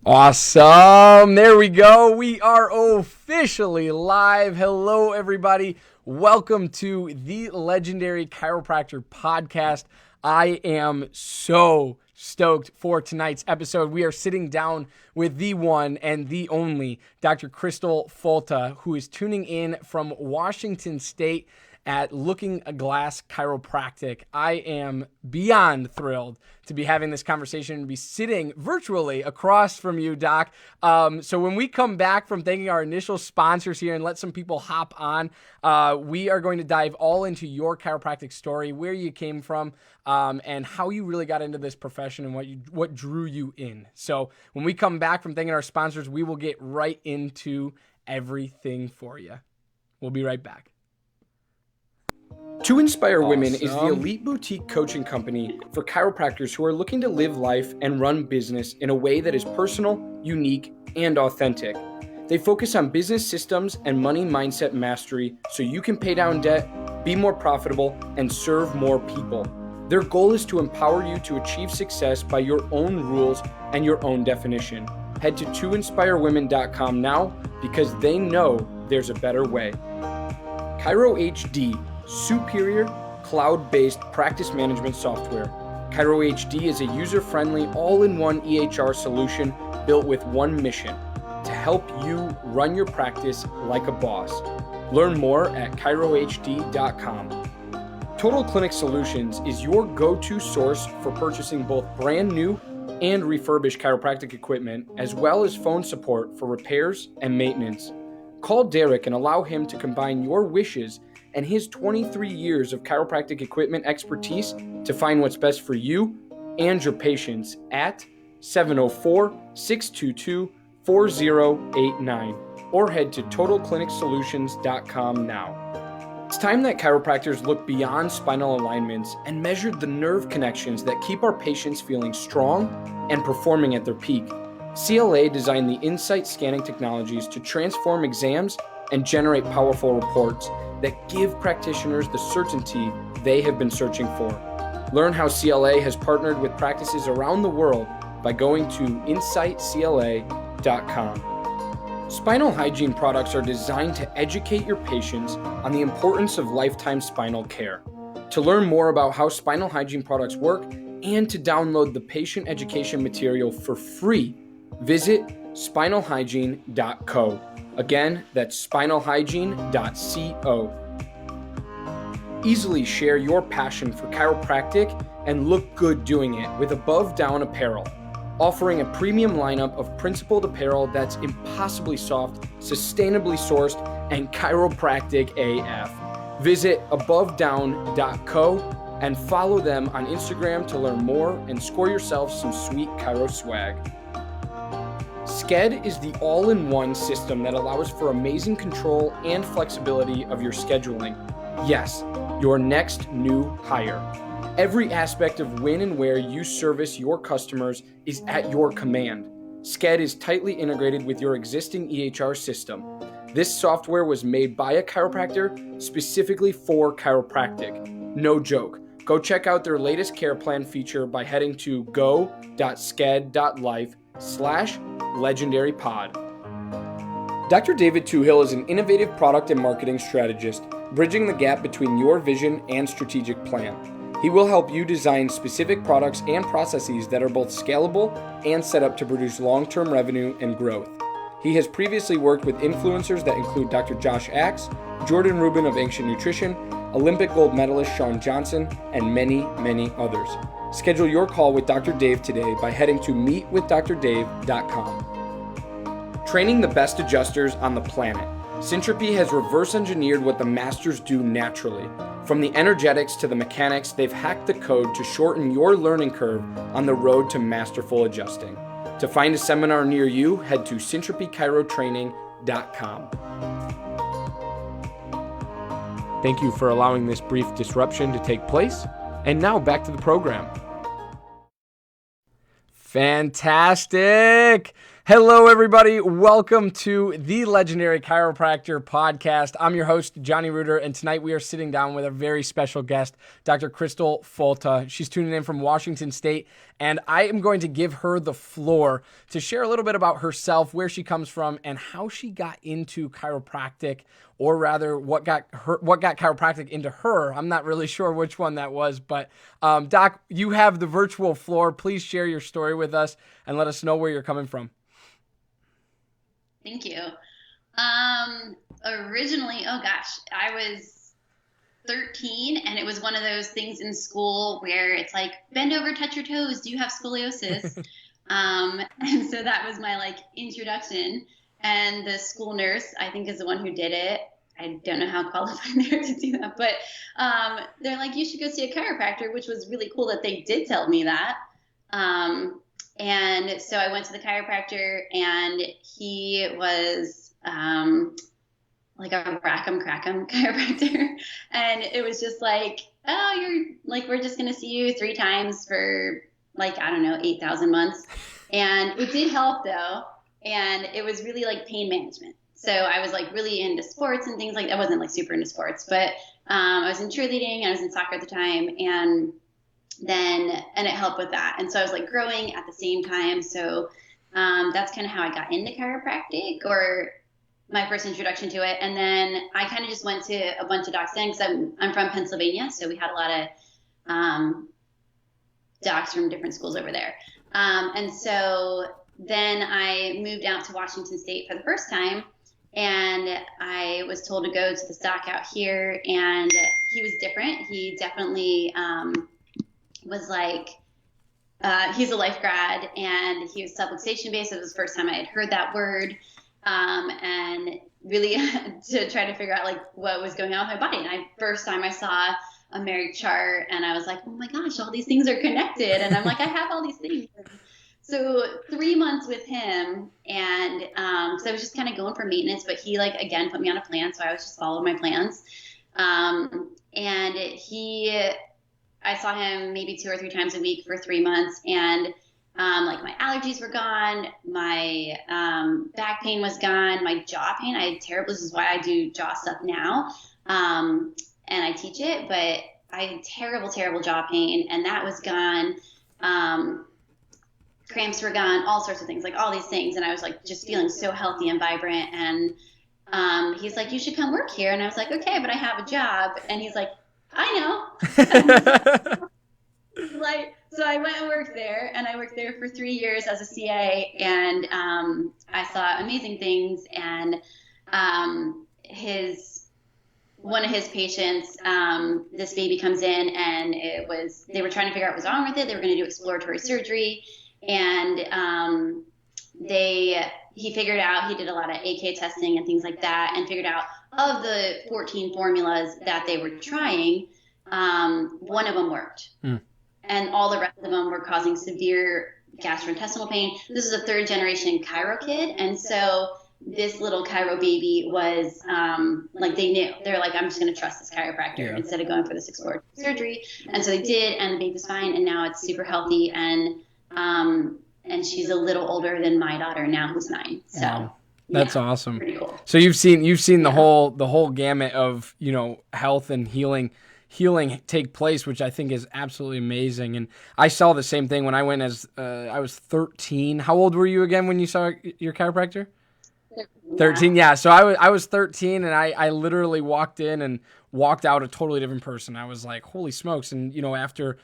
Awesome. There we go. We are officially live. Hello, everybody. Welcome to the Legendary Chiropractor Podcast. I am so stoked for tonight's episode. We are sitting down with the one and the only Dr. Crystal Folta, who is tuning in from Washington State at Looking Glass Chiropractic. I am beyond thrilled to be having this conversation and be sitting virtually across from you, Doc. So when we come back from thanking our initial sponsors here and let some people hop on, we are going to dive all into your chiropractic story, where you came from, and how you really got into this profession and what drew you in. So when we come back from thanking our sponsors, we will get right into everything for you. We'll be right back. To Inspire Women is the elite boutique coaching company for chiropractors who are looking to live life and run business in a way that is personal, unique, and authentic. They focus on business systems and money mindset mastery so you can pay down debt, be more profitable, and serve more people. Their goal is to empower you to achieve success by your own rules and your own definition. Head to toinspirewomen.com now because they know there's a better way. Chiro HD, superior cloud-based practice management software. Chiro HD is a user-friendly, all-in-one EHR solution built with one mission: to help you run your practice like a boss. Learn more at chirohd.com. Total Clinic Solutions is your go-to source for purchasing both brand new and refurbished chiropractic equipment, as well as phone support for repairs and maintenance. Call Derek and allow him to combine your wishes and his 23 years of chiropractic equipment expertise to find what's best for you and your patients at 704-622-4089 or head to totalclinicsolutions.com now. It's time that chiropractors look beyond spinal alignments and measured the nerve connections that keep our patients feeling strong and performing at their peak. CLA designed the Insight scanning technologies to transform exams and generate powerful reports that give practitioners the certainty they have been searching for. Learn how CLA has partnered with practices around the world by going to insightcla.com. Spinal hygiene products are designed to educate your patients on the importance of lifetime spinal care. To learn more about how spinal hygiene products work and to download the patient education material for free, visit spinalhygiene.co. Again, that's spinalhygiene.co. Easily share your passion for chiropractic and look good doing it with Above Down Apparel, offering a premium lineup of principled apparel that's impossibly soft, sustainably sourced, and chiropractic AF. Visit abovedown.co and follow them on Instagram to learn more and score yourself some sweet chiro swag. Sked is the all-in-one system that allows for amazing control and flexibility of your scheduling. Yes, your next new hire. Every aspect of when and where you service your customers is at your command. Sked is tightly integrated with your existing EHR system. This software was made by a chiropractor specifically for chiropractic. No joke. Go check out their latest care plan feature by heading to go.sked.life/legendarypod. Dr. David Toohill is an innovative product and marketing strategist, bridging the gap between your vision and strategic plan. He will help you design specific products and processes that are both scalable and set up to produce long-term revenue and growth. He has previously worked with influencers that include Dr. Josh Axe, Jordan Rubin of Ancient Nutrition, Olympic gold medalist Shawn Johnson, and many, many others. Schedule your call with Dr. Dave today by heading to meetwithdrdave.com. Training the best adjusters on the planet, Syntropy has reverse engineered what the masters do naturally. From the energetics to the mechanics, they've hacked the code to shorten your learning curve on the road to masterful adjusting. To find a seminar near you, head to syntropychirotraining.com. Thank you for allowing this brief disruption to take place. And now back to the program. Fantastic. Hello, everybody. Welcome to the Legendary Chiropractor Podcast. I'm your host, Johnny Reuter, and tonight we are sitting down with a very special guest, Dr. Crystal Folta. She's tuning in from Washington State, and I am going to give her the floor to share a little bit about herself, where she comes from, and how she got into chiropractic, or rather, what got chiropractic into her. I'm not really sure which one that was, but Doc, you have the virtual floor. Please share your story with us and let us know where you're coming from. Thank you. Originally, I was 13, and it was one of those things in school where it's like, bend over, touch your toes. Do you have scoliosis? And so that was my introduction. And the school nurse, I think, is the one who did it. I don't know how qualified they are to do that, but they're like, you should go see a chiropractor, which was really cool that they did tell me that. And so I went to the chiropractor, and he was like a rack'em crack'em chiropractor. And it was just like, oh, we're just going to see you 3 times for 8,000 months. And it did help though. And it was really like pain management. So I was really into sports and things like that. I wasn't super into sports, but I was in cheerleading and I was in soccer at the time. And it helped with that. And so I was growing at the same time. So that's kind of how I got into chiropractic, or my first introduction to it. And then I kind of just went to a bunch of docs then, because I'm from Pennsylvania. So we had a lot of docs from different schools over there. And so then I moved out to Washington State for the first time. And I was told to go to this doc out here. And he was different. He definitely was he's a life grad, and he was subluxation based. It was the first time I had heard that word, and really to try to figure out what was going on with my body. And first time I saw a Mary chart, and I was like, oh my gosh, all these things are connected. And I'm like, I have all these things. So 3 months with him, and so I was just kind of going for maintenance, but he again put me on a plan, so I was just following my plans. And I saw him maybe 2 or 3 times a week for 3 months, and my allergies were gone, my back pain was gone, my jaw pain. I had terrible. This is why I do jaw stuff now, and I teach it. But I had terrible jaw pain, and that was gone. Cramps were gone, all sorts of things, all these things, and I was just feeling so healthy and vibrant. And he's like, you should come work here. And I was like, okay, but I have a job. And he's like, I know. So I went and worked there, and I worked there for 3 years as a CA, and I saw amazing things. And one of his patients, this baby comes in, and they were trying to figure out what was wrong with it. They were going to do exploratory surgery, and he figured out, he did a lot of AK testing and things like that, and figured out of the 14 formulas that they were trying, one of them worked. And all the rest of them were causing severe gastrointestinal pain. This is a 3rd generation chiro kid. And so this little chiro baby was they knew. They're like, I'm just going to trust this chiropractor instead of going for this exploratory surgery. And so they did, and the baby's fine. And now it's super healthy. And she's a little older than my daughter now, who's 9. So wow. That's awesome. Pretty cool. So you've seen the whole gamut of, health and healing take place, which I think is absolutely amazing. And I saw the same thing when I went as I was 13. How old were you again when you saw your chiropractor? 13. Yeah. So I was 13, and I literally walked in and walked out a totally different person. I was like, holy smokes. And, after,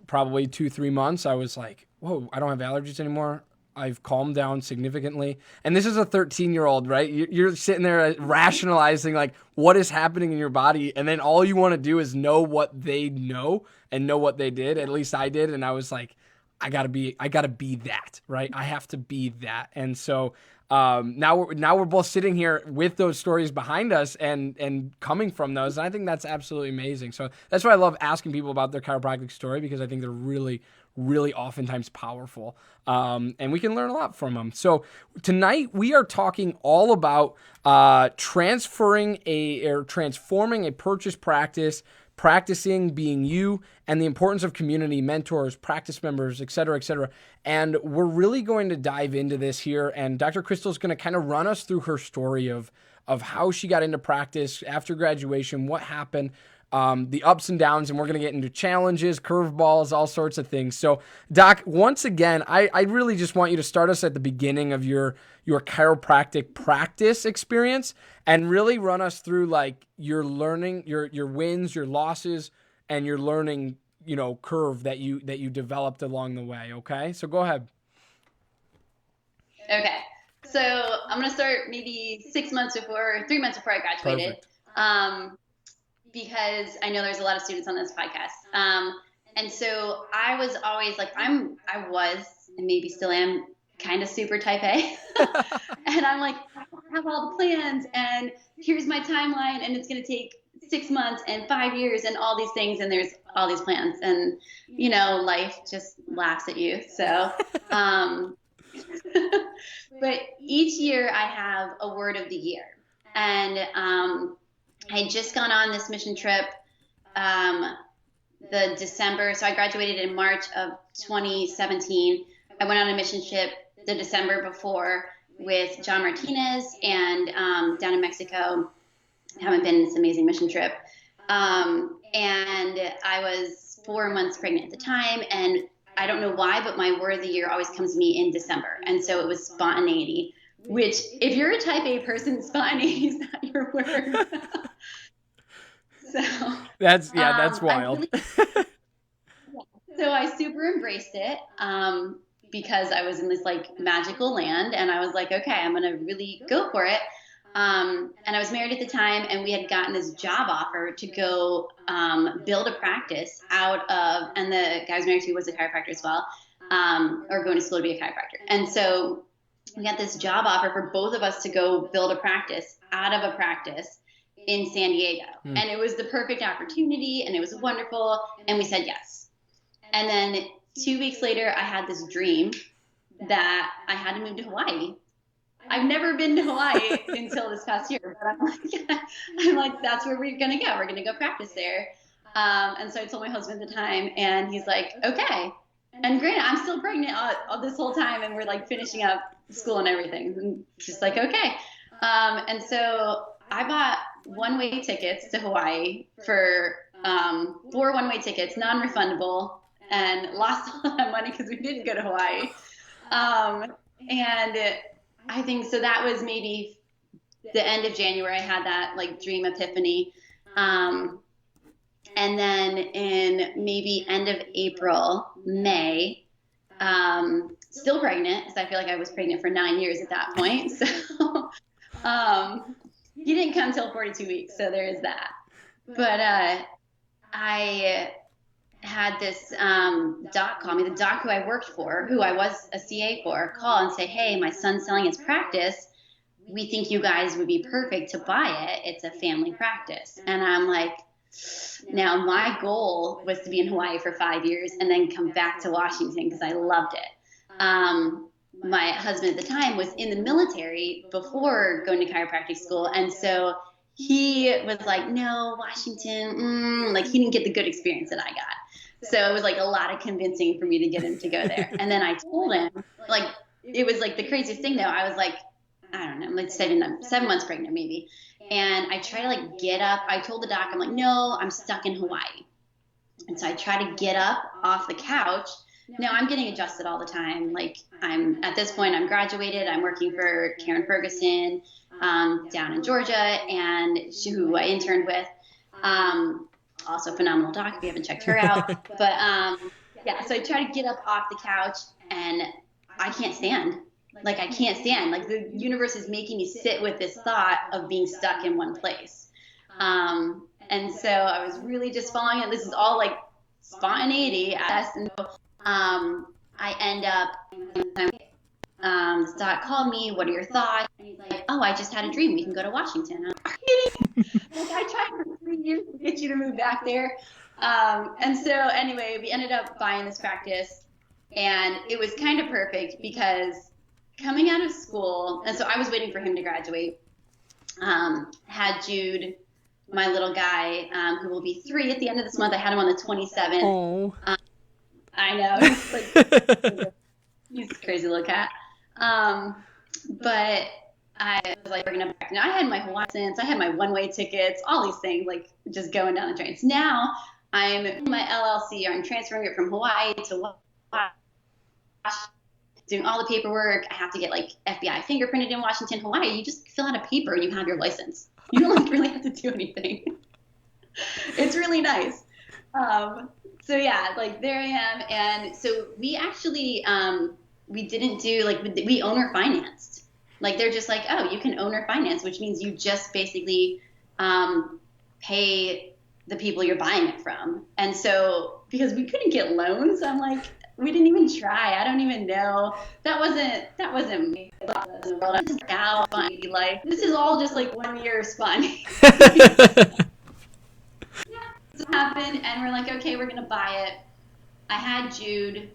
probably 2-3 months, I was like, whoa, I don't have allergies anymore. I've calmed down significantly. And this is a 13-year-old, right? You're sitting there rationalizing what is happening in your body. And then all you want to do is know what they know and know what they did. At least I did. And I was like, I gotta be that, right? I have to be that. And so now we're both sitting here with those stories behind us and coming from those. And I think that's absolutely amazing. So that's why I love asking people about their chiropractic story, because I think they're really, really oftentimes powerful. And we can learn a lot from them. So tonight we are talking all about transforming a purchase practice practicing, being you, and the importance of community, mentors, practice members, et cetera, et cetera. And we're really going to dive into this here. And Dr. Crystal's going to kind of run us through her story of how she got into practice after graduation, what happened, the ups and downs, and we're going to get into challenges, curveballs, all sorts of things. So, Doc, once again, I really just want you to start us at the beginning of your chiropractic practice experience and really run us through like your learning, your wins, your losses, and your learning, curve that you developed along the way. Okay, so go ahead. Okay, so I'm going to start maybe 3 months before I graduated. Perfect. Because I know there's a lot of students on this podcast. And so I was always like, I was, and maybe still am, kind of super type A. And I'm like, I have all the plans, and here's my timeline, and it's going to take 6 months and 5 years and all these things, and there's all these plans. And, life just laughs at you. So, but each year I have a word of the year. And I had just gone on this mission trip the December. So I graduated in March of 2017. I went on a mission trip the December before with John Martinez and down in Mexico. I haven't been in this amazing mission trip. And I was 4 months pregnant at the time. And I don't know why, but my word of the year always comes to me in December. And so it was spontaneity, which if you're a type A person, spontaneity is not your word. So that's wild. So I super embraced it because I was in this like magical land, and I was like, okay, I'm going to really go for it. And I was married at the time, and we had gotten this job offer to go build a practice out of, and the guy I was married to was a chiropractor as well, or going to school to be a chiropractor. And so we got this job offer for both of us to go build a practice out of a practice in San Diego. And it was the perfect opportunity, and it was wonderful. And we said yes. And then 2 weeks later, I had this dream that I had to move to Hawaii. I've never been to Hawaii until this past year, but I'm like, that's where we're going to go. We're going to go practice there. And so I told my husband at the time, and he's like, okay. And granted, I'm still pregnant all this whole time, and we're like finishing up school and everything. And just like, okay. And so I bought one-way tickets to Hawaii for 4 one-way tickets, non-refundable, and lost all that money because we didn't go to Hawaii. And I think so that was maybe the end of January. I had that like dream epiphany. And then in maybe end of April, May, still pregnant, because I feel like I was pregnant for 9 years at that point. So he didn't come till 42 weeks, so there is that. But I had this doc call me, the doc who I worked for, who I was a CA for, call and say, hey, my son's selling his practice. We think you guys would be perfect to buy it. It's a family practice. And I'm like, now my goal was to be in Hawaii for 5 years and then come back to Washington because I loved it. My husband at the time was in the military before going to chiropractic school. And so he was like, no, Washington, like he didn't get the good experience that I got. So it was like a lot of convincing for me to get him to go there. And then I told him, like, it was like the craziest thing though. I was like, I don't know, I'm like 7 months pregnant maybe. And I try to like get up. I told the doc, I'm like, no, I'm stuck in Hawaii. And so I try to get up off the couch. Now I'm getting adjusted all the time. Like at this point, I'm graduated. I'm working for Karen Ferguson down in Georgia, and who I interned with. Also phenomenal doc if you haven't checked her out. But yeah, so I try to get up off the couch, and I can't stand. Like I can't stand. Like the universe is making me sit with this thought of being stuck in one place. And so I was really just following it. This is all like spontaneity. And so, I end up, this doc called me, what are your thoughts? And he's like, oh, I just had a dream. We can go to Washington. I'm like, are you kidding? Like I tried for 3 years to get you to move back there. And so anyway, we ended up buying this practice, and it was kind of perfect because coming out of school, and so I was waiting for him to graduate, had Jude my little guy, who will be 3 at the end of this month. I had him on the 27th. Oh. I know. He's like, he's a crazy little cat. But I was like, we're going to back. Now, I had my Hawaii license. I had my one-way tickets, all these things, like just going down the trains. Now I'm in my LLC. I'm transferring it from Hawaii to Washington, doing all the paperwork. I have to get like FBI fingerprinted in Washington. Hawaii, you just fill out a paper and you have your license. You don't like really have to do anything. It's really nice. So yeah, like there I am. And so we actually, we didn't do like, we owner financed. Like they're just like, oh, you can owner finance, which means you just basically pay the people you're buying it from. And so because we couldn't get loans, I'm like, we didn't even try. I don't even know. That wasn't me. Now, like this is all just like 1 year fun. Yeah, this happened, and we're like, okay, we're gonna buy it. I had Jude in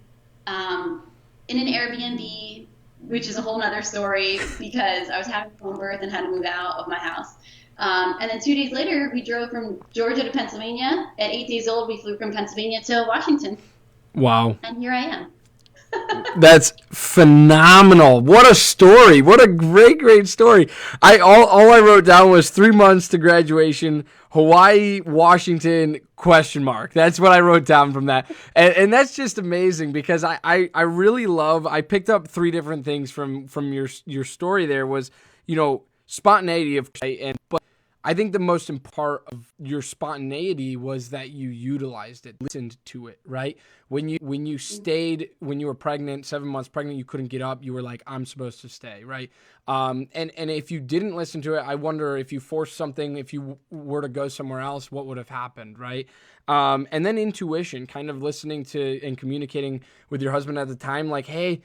an Airbnb, which is a whole nother story because I was having a home birth and had to move out of my house. And then 2 days later, we drove from Georgia to Pennsylvania. At 8 days old, we flew from Pennsylvania to Washington. Wow. And here I am. That's phenomenal. What a story. What a great story. All I wrote down was 3 months to graduation, Hawaii, Washington, ? That's what I wrote down from that. And that's just amazing because I really love, I picked up 3 different things from your story there was, spontaneity but I think the most important part of your spontaneity was that you utilized it, listened to it, right? When you were pregnant, 7 months pregnant, you couldn't get up. You were like, I'm supposed to stay, right? And if you didn't listen to it, I wonder if you forced something, if you were to go somewhere else, what would have happened, right? And then intuition, kind of listening to and communicating with your husband at the time, like, hey,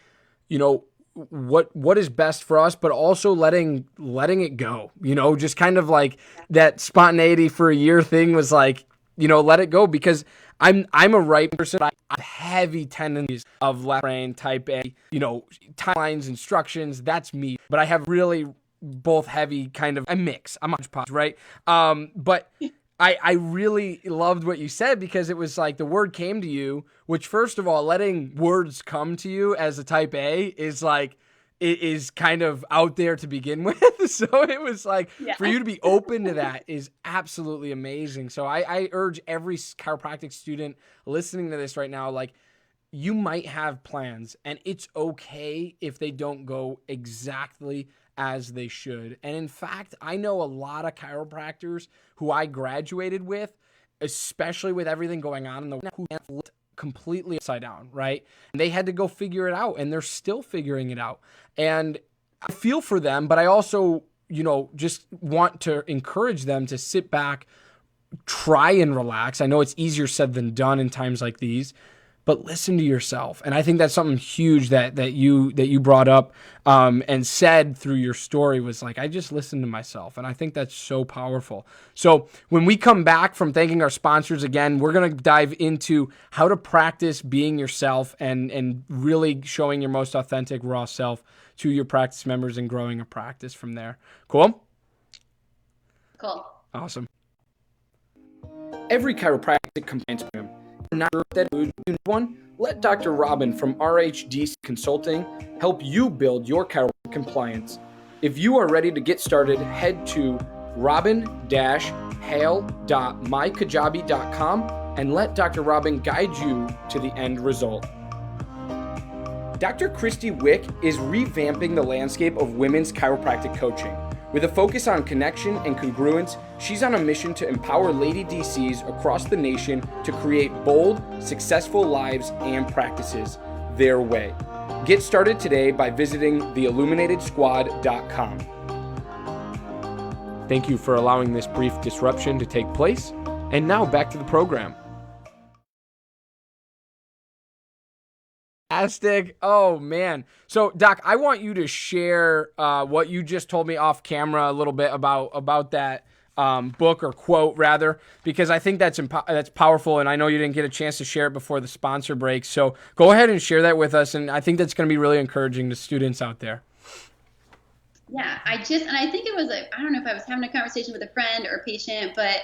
what is best for us, but also letting it go, just kind of like that spontaneity for a year thing was like, let it go because I'm a right person. I have heavy tendencies of left brain type A, timelines, instructions. That's me, but I have really both heavy kind of a mix. I'm a hodgepodge, right? But I really loved what you said because it was like the word came to you, which first of all, letting words come to you as a type A is like, it is kind of out there to begin with. So it was like, for you to be open to that is absolutely amazing. So I urge every chiropractic student listening to this right now, like you might have plans and it's okay if they don't go exactly as they should. And in fact, I know a lot of chiropractors who I graduated with, especially with everything going on in the world, who flipped completely upside down, right? And they had to go figure it out and they're still figuring it out. And I feel for them, but I also, just want to encourage them to sit back, try and relax. I know it's easier said than done in times like these, but listen to yourself. And I think that's something huge that you brought up and said through your story was like, I just listened to myself. And I think that's so powerful. So when we come back from thanking our sponsors again, we're going to dive into how to practice being yourself and really showing your most authentic, raw self to your practice members and growing a practice from there. Cool? Cool. Awesome. Every chiropractic compliance program, not sure if that is one, let Dr. Robin from RHD Consulting help you build your chiropractic compliance. If you are ready to get started, head to robin-hale.mykajabi.com and let Dr. Robin guide you to the end result. Dr. Christy Wick is revamping the landscape of women's chiropractic coaching. With a focus on connection and congruence, she's on a mission to empower lady DCs across the nation to create bold, successful lives and practices their way. Get started today by visiting theilluminatedsquad.com. Thank you for allowing this brief disruption to take place. And now back to the program. Fantastic. Oh, man. So, Doc, I want you to share what you just told me off camera a little bit about that book or quote, rather, because I think that's powerful, and I know you didn't get a chance to share it before the sponsor break. So go ahead and share that with us, and I think that's going to be really encouraging to students out there. Yeah, and I think it was like, I don't know if I was having a conversation with a friend or a patient, but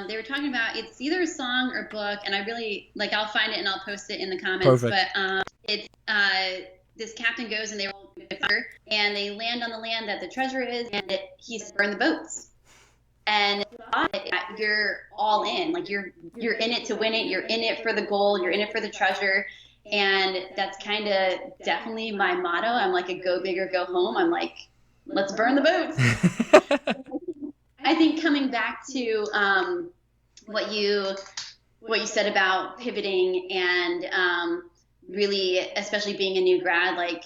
they were talking about, it's either a song or book, and I really, like, I'll find it and I'll post it in the comments. Perfect. But it's this captain goes and they roll the fire, and they land on the land that the treasure is, and he says, burn the boats. And you're all in, like you're in it to win it. You're in it for the goal. You're in it for the treasure. And that's kind of definitely my motto. I'm like a go big or go home. I'm like, let's burn the boats. I think coming back to what you said about pivoting and really, especially being a new grad, like,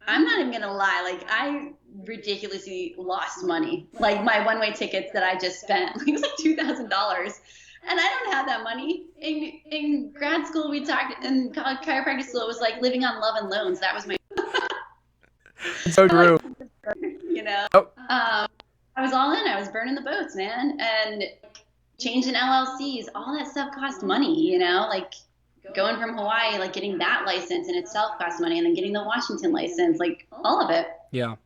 I'm not even going to lie. Like, I ridiculously lost money. Like, my one-way tickets that I just spent, like, it was like $2,000. And I don't have that money. In grad school, we talked, in chiropractic school, it was like living on love and loans. That was my... So true. You know? Oh. I was all in. I was burning the boats, man. And changing LLCs, all that stuff cost money, you know? Like, going from Hawaii, like getting that license in itself costs money, and then getting the Washington license, like all of it. Yeah.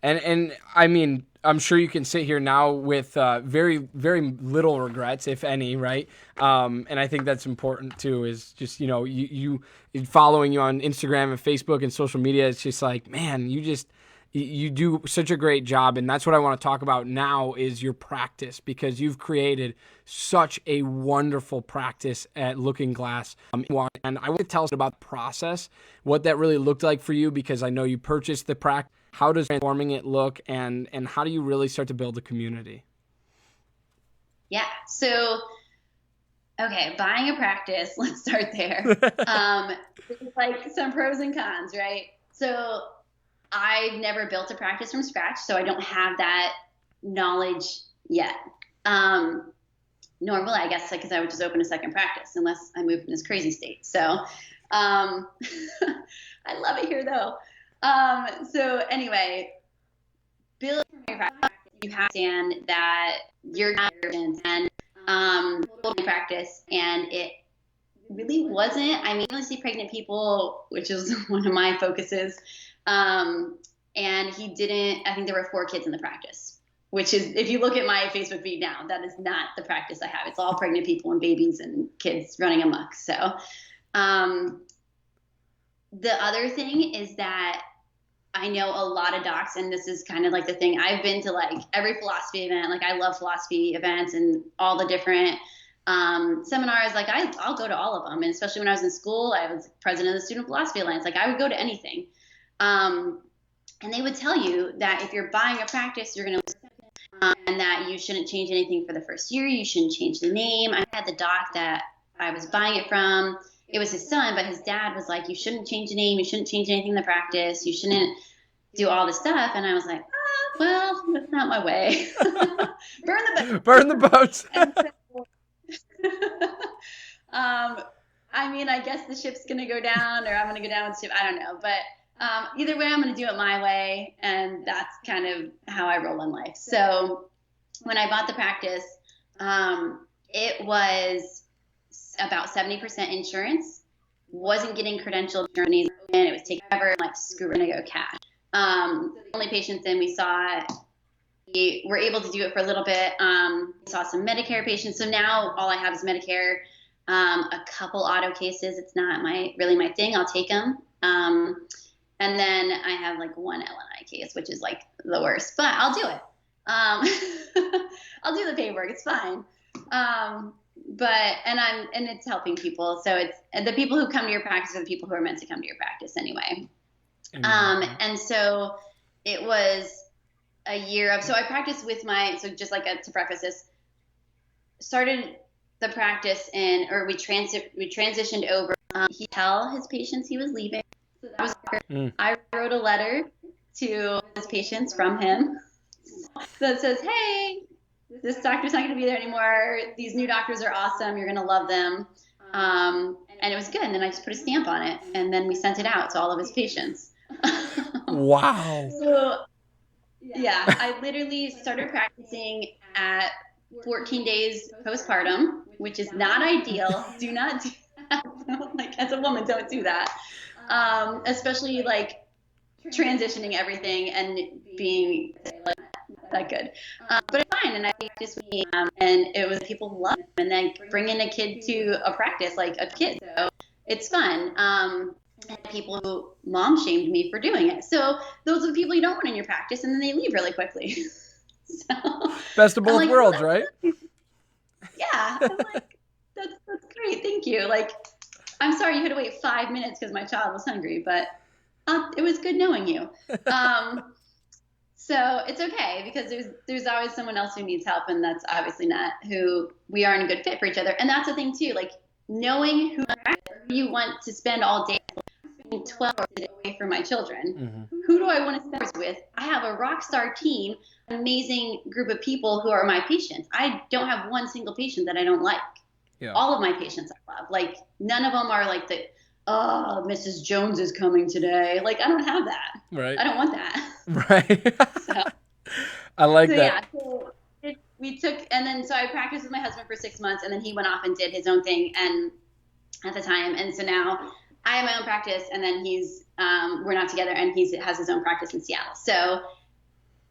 And I mean, I'm sure you can sit here now with very, very little regrets, if any, right? And I think that's important too, is just, you know, you following you on Instagram and Facebook and social media, it's just like, man, you do such a great job. And that's what I want to talk about now is your practice, because you've created such a wonderful practice at Looking Glass. And I want to tell us about the process, what that really looked like for you, because I know you purchased the practice. How does transforming it look, and how do you really start to build a community? Yeah. So, okay, buying a practice, let's start there. There's like some pros and cons, right? So I've never built a practice from scratch, so I don't have that knowledge yet. Nor will I guess, because I would just open a second practice unless I moved in this crazy state. So I love it here, though. So anyway, building your practice, you have to understand that you're not and practice, and it really wasn't. I mean, I only see pregnant people, which is one of my focuses. And he didn't. I think there were 4 kids in the practice, which is, if you look at my Facebook feed now, that is not the practice I have. It's all pregnant people and babies and kids running amok. So, the other thing is that I know a lot of docs, and this is kind of like the thing. I've been to like every philosophy event. Like, I love philosophy events and all the different seminars. Like, I'll go to all of them. And especially when I was in school, I was president of the Student Philosophy Alliance. Like, I would go to anything. And they would tell you that if you're buying a practice, you're going to and that you shouldn't change anything for the first year. You shouldn't change the name. I had the doc that I was buying it from. It was his son, but his dad was like, you shouldn't change the name. You shouldn't change anything in the practice. You shouldn't do all this stuff. And I was like, well, that's not my way. Burn the boats. I mean, I guess the ship's going to go down, or I'm going to go down with the ship. I don't know. But either way, I'm going to do it my way. And that's kind of how I roll in life. So when I bought the practice, it was about 70% insurance, wasn't getting credentialed journeys, and it was taking forever. Like, screw, we're going to go cash. The only patients in we saw, we were able to do it for a little bit. We saw some Medicare patients. So now all I have is Medicare, a couple auto cases. It's not really my thing. I'll take them. And then I have like one LNI case, which is like the worst, but I'll do it. I'll do the paperwork. It's fine. And it's helping people. So it's the people who come to your practice are the people who are meant to come to your practice anyway. And so it was a year of, so I practiced with to preface this, started the practice we transitioned over. He tell his patients he was leaving. So that was, I wrote a letter to his patients from him that says, hey, this doctor's not going to be there anymore. These new doctors are awesome. You're going to love them. And it was good. And then I just put a stamp on it, and then we sent it out to all of his patients. Wow. So, yeah, I literally started practicing at 14 days postpartum, which is not ideal. Do not do that. Like, as a woman, don't do that. Especially like transitioning everything and being like, that good. But it's fine. And I just, and it was, people love it. And then bringing a kid to a practice, like a kid. So it's fun. And people who mom shamed me for doing it. So those are the people you don't want in your practice, and then they leave really quickly. So best of both worlds, right? Yeah. I'm like, that's great. Thank you. Like, I'm sorry you had to wait 5 minutes because my child was hungry, but it was good knowing you. So it's okay, because there's always someone else who needs help, and that's obviously not who we aren't a good fit for each other. And that's the thing too, like knowing who you want to spend all day, 12 hours a day away from my children. Mm-hmm. Who do I want to spend hours with? I have a rock star team, an amazing group of people who are my patients. I don't have one single patient that I don't like. Yeah. All of my patients I love. Like, none of them are like Mrs. Jones is coming today. Like, I don't have that. Right. I don't want that. Right. So, I like that. Yeah, so so I practiced with my husband for 6 months, and then he went off and did his own thing and at the time. And so now I have my own practice, and then we're not together, and he has his own practice in Seattle. So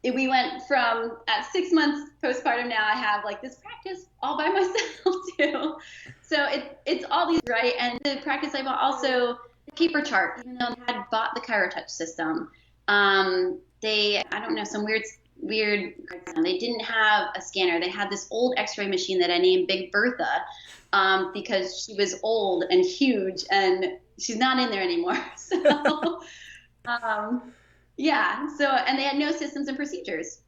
we went from, at 6 months postpartum, now I have like this practice all by myself too. So it's all these, right? And the practice I bought also the paper chart, even though I had bought the ChiroTouch system. I don't know, some weird, they didn't have a scanner. They had this old x-ray machine that I named Big Bertha, because she was old and huge, and she's not in there anymore. So, yeah. So, and they had no systems and procedures.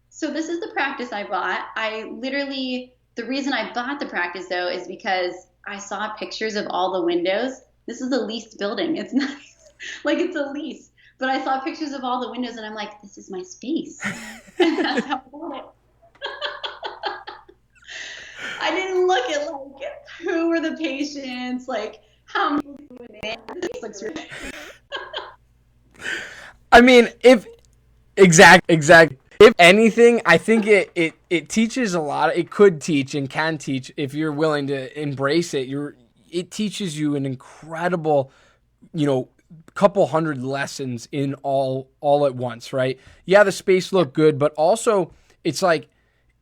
So this is the practice I bought. The reason I bought the practice though is because I saw pictures of all the windows. This is a leased building. It's not like it's a lease, but I saw pictures of all the windows, and I'm like, this is my space. And that's how I bought it. I didn't look at like who were the patients, like how many people were in it. This looks really I mean, exactly. If anything, I think it teaches a lot. It could teach and can teach, if you're willing to embrace it. It teaches you an incredible, couple hundred lessons in all at once, right? Yeah, the space looked good, but also it's like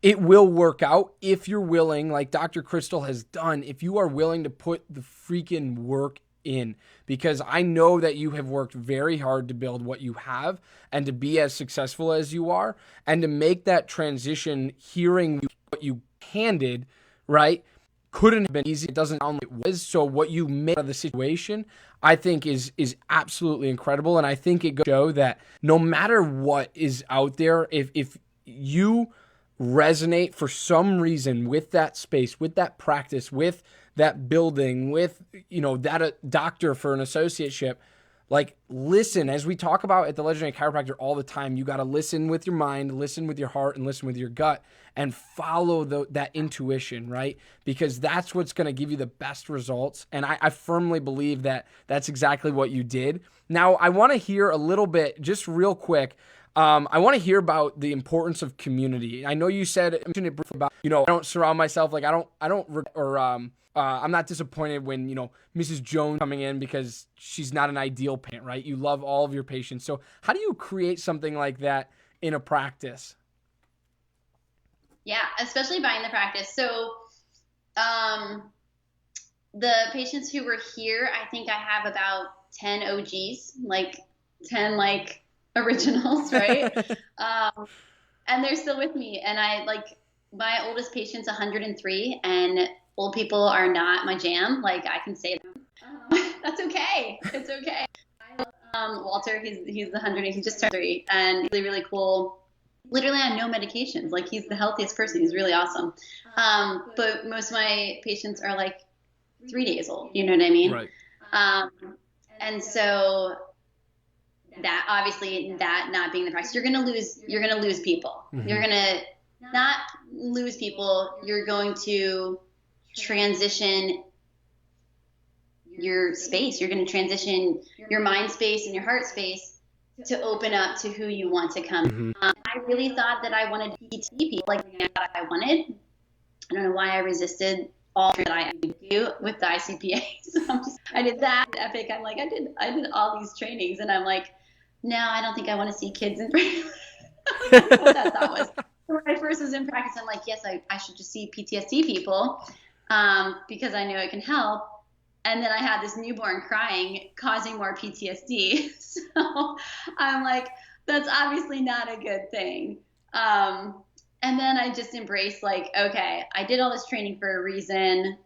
it will work out if you're willing, like Dr. Crystal has done, if you are willing to put the freaking work in, because I know that you have worked very hard to build what you have and to be as successful as you are, and to make that transition, hearing what you handed, right, couldn't have been easy. It doesn't sound like it was. So what you made out of the situation, I think is absolutely incredible. And I think it goes to show that no matter what is out there, if you resonate for some reason with that space, with that practice, with that building, with, that a doctor for an associateship, like, listen, as we talk about at the Legendary Chiropractor all the time, you got to listen with your mind, listen with your heart, and listen with your gut, and follow that intuition, right? Because that's what's going to give you the best results. And I firmly believe that that's exactly what you did. Now, I want to hear a little bit, just real quick, I want to hear about the importance of community. I know you mentioned it briefly about, I don't surround myself, like I'm not disappointed when, Mrs. Jones coming in, because she's not an ideal parent, right? You love all of your patients. So how do you create something like that in a practice? Yeah, especially buying the practice. So the patients who were here, I think I have about 10 OGs, like 10 like originals, right? And they're still with me. And my oldest patient's 103, and old people are not my jam. Like, I can say them. That's okay. It's okay. Walter, he's 100, he just turned 3, and he's really, really cool. Literally on no medications. Like, he's the healthiest person. He's really awesome. But most of my patients are like 3 days old. You know what I mean? Right. And so that, obviously, that not being the practice, you're gonna lose people. Mm-hmm. You're gonna not lose people. You're going to transition your space. You're going to transition your mind space and your heart space to open up to who you want to come. Mm-hmm. I really thought that I wanted to PT people like I wanted. I don't know why I resisted all that I do with the ICPA. So I did that Epic. I'm like, I did all these trainings, and I'm like, no, I don't think I want to see kids in practice. That's what that thought was. When I first was in practice, I'm like, yes, I should just see PTSD people because I know it can help. And then I had this newborn crying, causing more PTSD. So I'm like, that's obviously not a good thing. And then I just embraced like, okay, I did all this training for a reason.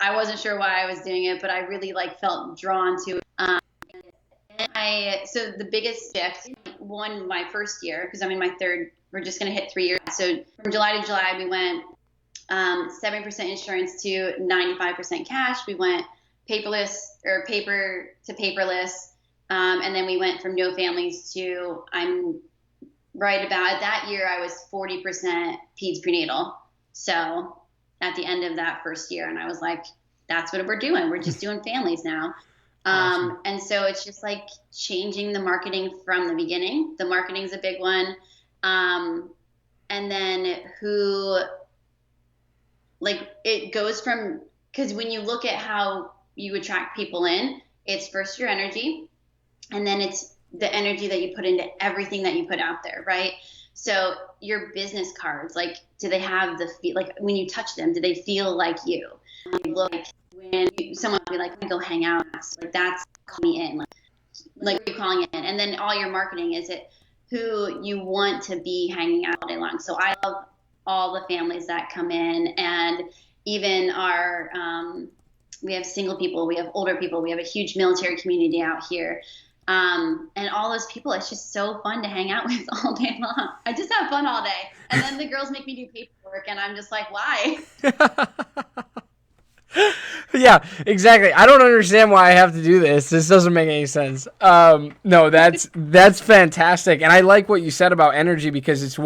I wasn't sure why I was doing it, but I really like felt drawn to it. So the biggest shift, one, my first year, because I'm in my third, we're just going to hit 3 years. So from July to July, we went 7% insurance to 95% cash. We went paperless or paper to paperless. And then we went from no families to I'm right about that year, I was 40% peds prenatal. So at the end of that first year, and I was like, that's what we're doing. We're just doing families now. Awesome. And so it's just like changing the marketing from the beginning. The marketing's a big one. And then it goes from, because when you look at how you attract people in, it's first your energy, and then it's the energy that you put into everything that you put out there, right? So your business cards, like, do they have like when you touch them, do they feel like you? Like when someone will be like, go hang out, like that's call me in, like you're calling it in. And then all your marketing is it who you want to be hanging out all day long. So I love all the families that come in, and even our we have single people, we have older people, we have a huge military community out here. And all those people, it's just so fun to hang out with all day long. I just have fun all day. And then the girls make me do paperwork, and I'm just like, why? Yeah, exactly. I don't understand why I have to do this. This doesn't make any sense. No, that's fantastic. And I like what you said about energy, because it's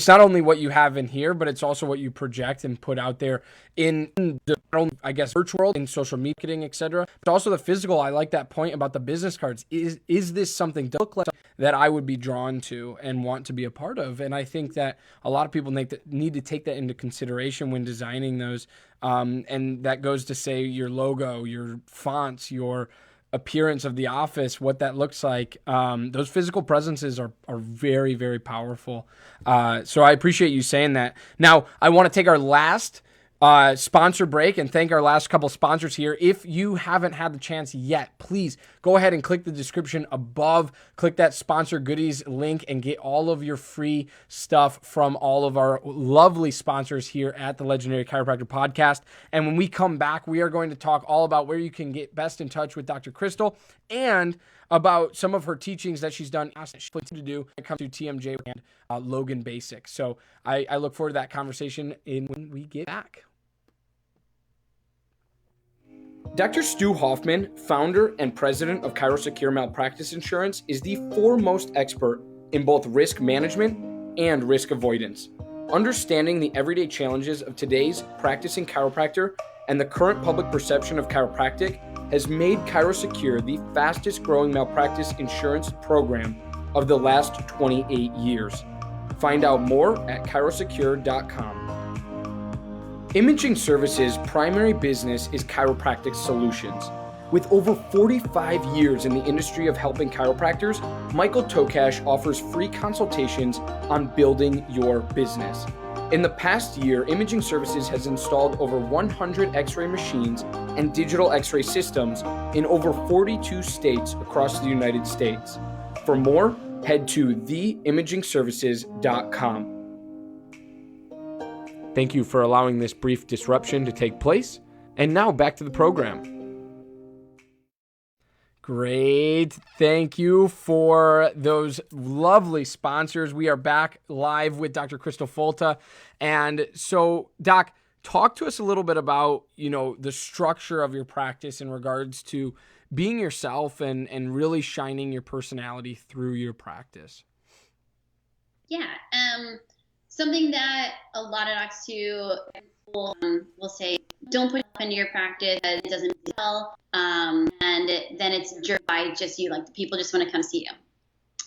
not only what you have in here, but it's also what you project and put out there in the, I guess, virtual world, in social media, marketing, etc. But also the physical. I like that point about the business cards. Is this something to look like that I would be drawn to and want to be a part of? And I think that a lot of people need to take that into consideration when designing those. And that goes to say your logo, your fonts, your appearance of the office, what that looks like. Those physical presences are very, very powerful. So I appreciate you saying that. Now, I want to take our last sponsor break and thank our last couple sponsors here. If you haven't had the chance yet, please go ahead and click the description above, click that sponsor goodies link, and get all of your free stuff from all of our lovely sponsors here at the Legendary Chiropractor Podcast. And when we come back, we are going to talk all about where you can get best in touch with Dr. Crystal and about some of her teachings that she's done to do when it comes to TMJ and Logan Basics. So I look forward to that conversation when we get back. Dr. Stu Hoffman, founder and president of ChiroSecure Malpractice Insurance, is the foremost expert in both risk management and risk avoidance. Understanding the everyday challenges of today's practicing chiropractor and the current public perception of chiropractic has made ChiroSecure the fastest growing malpractice insurance program of the last 28 years. Find out more at chirosecure.com. Imaging Services' primary business is chiropractic solutions. With over 45 years in the industry of helping chiropractors, Michael Tokash offers free consultations on building your business. In the past year, Imaging Services has installed over 100 X-ray machines and digital X-ray systems in over 42 states across the United States. For more, head to theimagingservices.com. Thank you for allowing this brief disruption to take place. And now back to the program. Great. Thank you for those lovely sponsors. We are back live with Dr. Crystal Folta. And so, Doc, talk to us a little bit about, the structure of your practice in regards to being yourself and really shining your personality through your practice. Yeah. Something that a lot of docs will say, don't put it into your practice, it doesn't sell, and then it's driven by just you, like the people just want to come see you.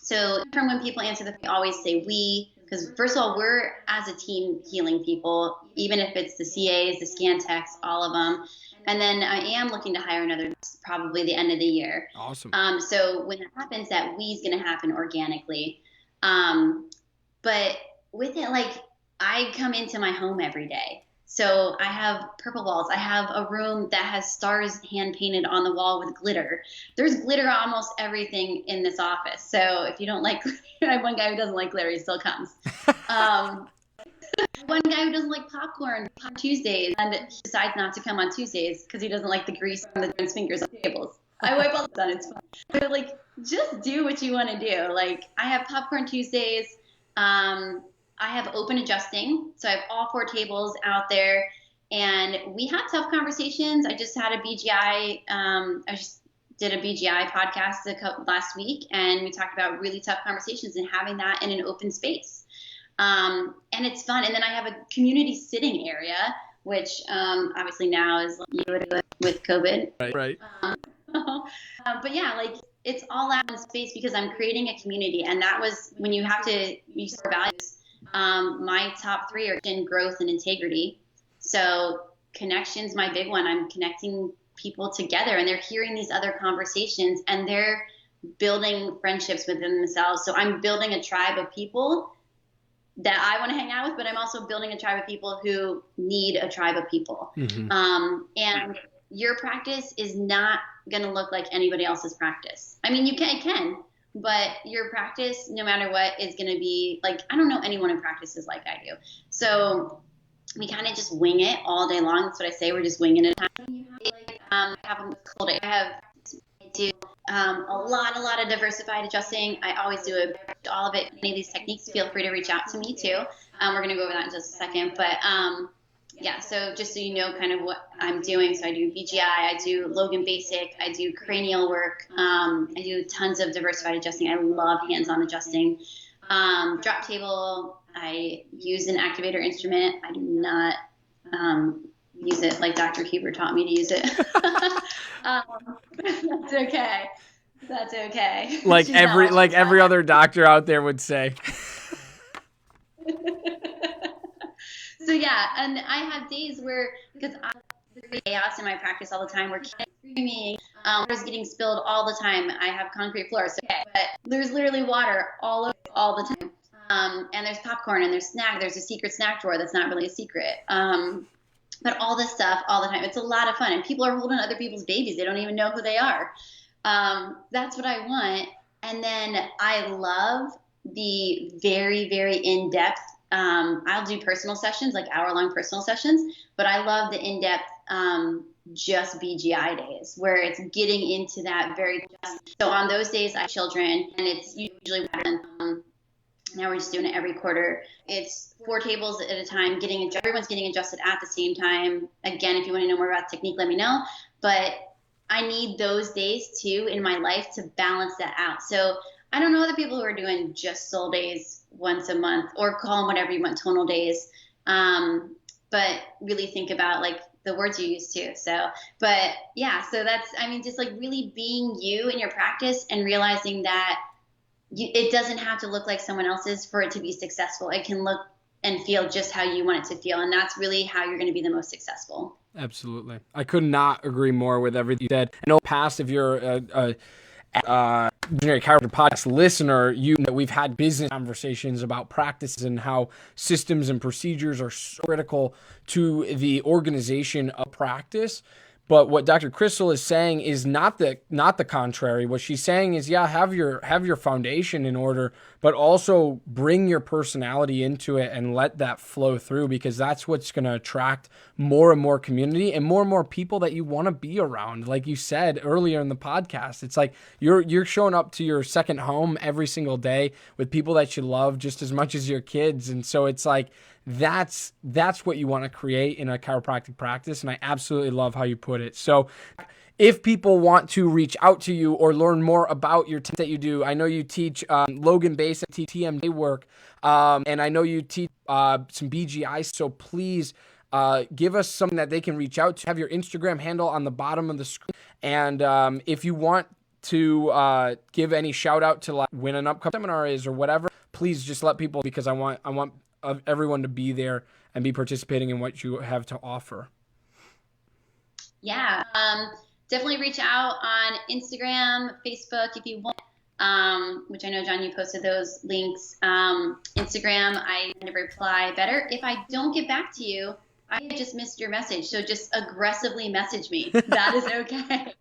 So from when people answer we always say we, because first of all, we're as a team healing people, even if it's the CAs, the scan techs, all of them. And then I am looking to hire another probably the end of the year. Awesome. So when that happens, that we's going to happen organically. But with it, like, I come into my home every day. So I have purple walls. I have a room that has stars hand painted on the wall with glitter. There's glitter on almost everything in this office. So if you don't like glitter, I have one guy who doesn't like glitter. He still comes. One guy who doesn't like popcorn on Tuesdays, and he decides not to come on Tuesdays because he doesn't like the grease on his fingers on tables. I wipe all that. It's fun. But like, just do what you want to do. Like, I have popcorn Tuesdays. I have open adjusting. So I have all 4 tables out there, and we have tough conversations. I just had a BGI. I just did a BGI podcast last week, and we talked about really tough conversations and having that in an open space. And it's fun. And then I have a community sitting area, which obviously now is with COVID. Right. But yeah, like, it's all out in space because I'm creating a community. And that was when you have to use your values. My top 3 are in growth and integrity. So connection's my big one. I'm connecting people together, and they're hearing these other conversations, and they're building friendships within themselves. So I'm building a tribe of people that I want to hang out with, but I'm also building a tribe of people who need a tribe of people. Mm-hmm. And your practice is not going to look like anybody else's practice. I mean, it can, but your practice, no matter what, is going to be like, I don't know anyone who practices like I do. So we kind of just wing it all day long. That's what I say. We're just winging it. I have a cold. I do a lot of diversified adjusting. I always do all of it. Any of these techniques, feel free to reach out to me too. We're going to go over that in just a second. But yeah, so just so you know kind of what I'm doing. So I do BGI, I do Logan Basic, I do cranial work, I do tons of diversified adjusting. I love hands-on adjusting. Drop table, I use an activator instrument. I do not use it like Dr. Huber taught me to use it. That's okay. That's okay. Like every other doctor out there would say. So yeah, and I have days where, because I have chaos in my practice all the time, where kids are screaming, water's getting spilled all the time. I have concrete floors, okay, but there's literally water all the time. And there's popcorn, and there's a secret snack drawer that's not really a secret. But all this stuff all the time. It's a lot of fun, and people are holding other people's babies. They don't even know who they are. That's what I want. And then I love the very, very in-depth. I'll do personal sessions, like hour-long personal sessions, but I love the in-depth just BGI days where it's getting into that very. So on those days, I have children, and it's usually now we're just doing it every quarter. It's 4 tables at a time. Everyone's getting adjusted at the same time. Again, if you want to know more about technique, let me know. But I need those days too in my life to balance that out. So I don't know other people who are doing just soul days once a month, or call them whatever you want, tonal days. But really think about like the words you use too. So, but yeah, so that's, I mean, just like really being you in your practice and realizing that it doesn't have to look like someone else's for it to be successful. It can look and feel just how you want it to feel. And that's really how you're going to be the most successful. Absolutely. I could not agree more with everything you said. I know past, if you're a Legendary Chiropractor Podcast listener, you know we've had business conversations about practices and how systems and procedures are so critical to the organization of practice. But what Dr. Crystal is saying is not the contrary. What she's saying is, yeah, have your foundation in order, but also bring your personality into it and let that flow through, because that's what's going to attract more and more community and more people that you want to be around. Like you said earlier in the podcast, it's like you're showing up to your second home every single day with people that you love just as much as your kids. And so it's like, that's what you want to create in a chiropractic practice. And I absolutely love how you put it. So if people want to reach out to you or learn more about your that you do, I know you teach Logan Basic TMJ work, and I know you teach some BGI. So please give us something that they can reach out to. Have your Instagram handle on the bottom of the screen. And if you want to give any shout out to like when an upcoming seminar is or whatever, please just let people, because I want everyone to be there and be participating in what you have to offer. Yeah. Definitely reach out on Instagram, Facebook if you want. Which I know, John, you posted those links. Instagram, I tend to reply better. If I don't get back to you, I just missed your message. So just aggressively message me. That is okay.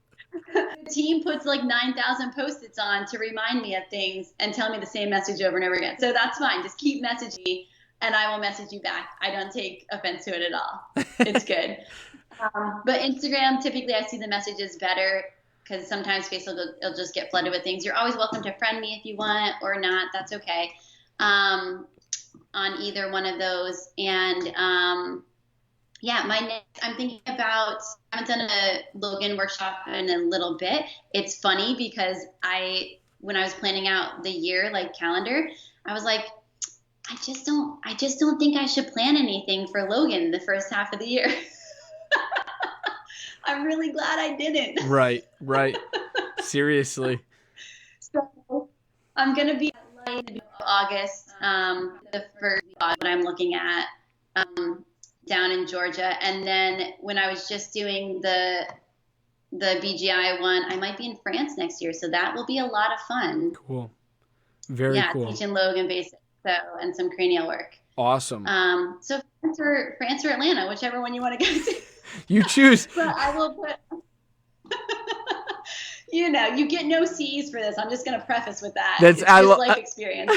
The team puts like 9,000 Post-its on to remind me of things and tell me the same message over and over again. So that's fine. Just keep messaging me and I will message you back. I don't take offense to it at all. It's good. But Instagram, typically I see the messages better because sometimes Facebook will just get flooded with things. You're always welcome to friend me if you want or not. That's okay. On either one of those. And yeah, I'm thinking about, I haven't done a Logan workshop in a little bit. It's funny because when I was planning out the year, like calendar, I was like, I just don't think I should plan anything for Logan the first half of the year. I'm really glad I didn't. Right. Seriously. So I'm going to be in August, the first what I'm looking at down in Georgia. And then when I was just doing the BGI one, I might be in France next year. So that will be a lot of fun. Cool. Very cool. Yeah, teaching Logan basics and some cranial work. Awesome. So France or Atlanta, whichever one you want to go to. You choose. But I will put, you get no C's for this. I'm just going to preface with that. It's just life experience.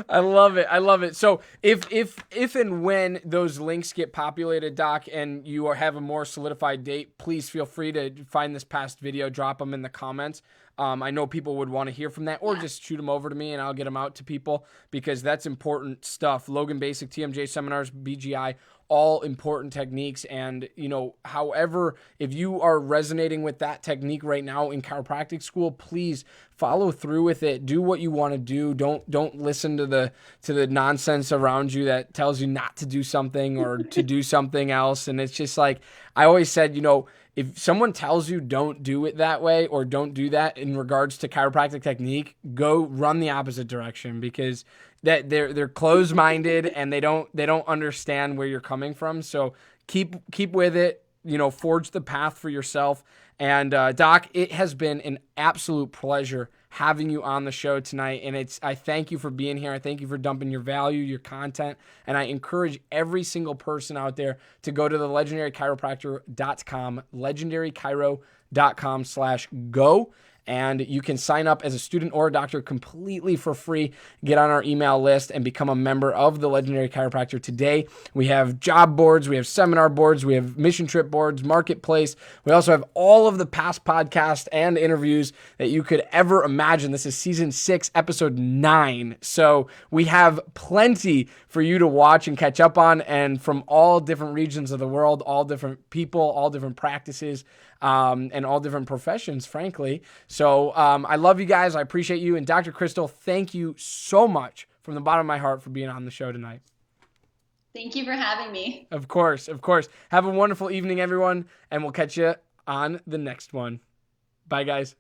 I love it. So if and when those links get populated, Doc, and you have a more solidified date, please feel free to find this past video, drop them in the comments. I know people would want to hear from that, or just shoot them over to me and I'll get them out to people because that's important stuff. Logan Basic, TMJ seminars, BGI, all important techniques. And, however, if you are resonating with that technique right now in chiropractic school, please follow through with it. Do what you want to do. Don't listen to the nonsense around you that tells you not to do something or to do something else. And it's just like I always said, if someone tells you don't do it that way or don't do that in regards to chiropractic technique, go run the opposite direction because that they're closed-minded and they don't understand where you're coming from. So keep with it, forge the path for yourself. And Doc, it has been an absolute pleasure having you on the show tonight. And I thank you for being here. I thank you for dumping your value, your content. And I encourage every single person out there to go to the legendarychiropractor.com, legendarychiro.com/go. And you can sign up as a student or a doctor completely for free. Get on our email list and become a member of the Legendary Chiropractor today. We have job boards, we have seminar boards, we have mission trip boards, marketplace. We also have all of the past podcasts and interviews that you could ever imagine. This is season 6, episode 9. So we have plenty for you to watch and catch up on, and from all different regions of the world, all different people, all different practices, and all different professions, frankly. So I love you guys. I appreciate you. And Dr. Crystal, thank you so much from the bottom of my heart for being on the show tonight. Thank you for having me. Of course. Have a wonderful evening, everyone, and we'll catch you on the next one. Bye, guys.